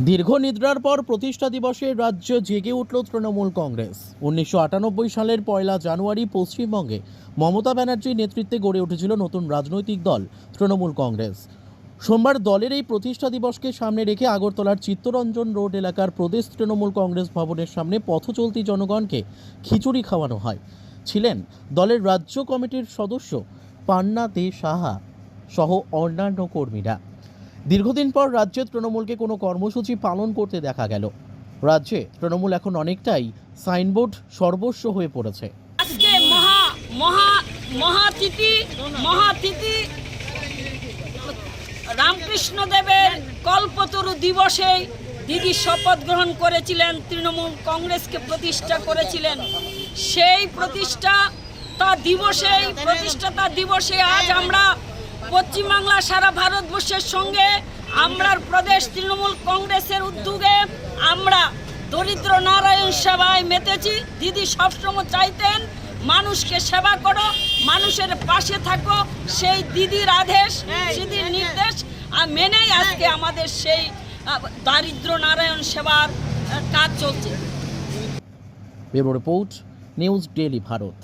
দীর্ঘ নিদ্রার পর প্রতিষ্ঠা দিবসে রাজ্য জেগে উঠল তৃণমূল কংগ্রেস। 1998 সালের 1 জানুয়ারি পশ্চিমবঙ্গে মমতা ব্যানার্জির নেতৃত্বে গড়ে উঠেছিল নতুন রাজনৈতিক দল তৃণমূল কংগ্রেস। সোমবার দলের এই প্রতিষ্ঠা দিবসকে সামনে রেখে আগরতলার চিত্তরঞ্জন রোড এলাকার প্রদেশ তৃণমূল কংগ্রেস ভবনের সামনে পথচলতি জনগণকে খিচুড়ি খাওয়ানো হয়। ছিলেন দলের রাজ্য কমিটির সদস্য পান্না দে সাহা সহ অন্যান্য কর্মীরা। দীর্ঘদিন পর রাজ্যে তৃণমূলকে কোনো কর্মসূচি পালন করতে দেখা গেল। রাজ্যে তৃণমূল এখন অনেকটাই সাইনবোর্ড সর্বস্ব হয়ে পড়েছে। আজকে মহাতিথি রামকৃষ্ণ দেবের কল্পতরু দিবসে দিদি শপথ গ্রহণ করেছিলেন, তৃণমূল কংগ্রেসকে প্রতিষ্ঠা করেছিলেন। সেই প্রতিষ্ঠাতা দিবসে আজ আমরা পশ্চিমবাংলা সারা ভারতবর্ষের সঙ্গে আমরা প্রদেশ তৃণমূল কংগ্রেসের উদ্যোগে আমরা দরিদ্র নারায়ণ সেবায় মেতেছি। দিদি সবসময় চাইতেন মানুষকে সেবা করো, মানুষের পাশে থাকো। সেই দিদির আদেশ, দিদির নির্দেশ মেনেই আজকে আমাদের সেই দারিদ্র নারায়ণ সেবার কাজ চলছে। Bureau report, news daily Bharat.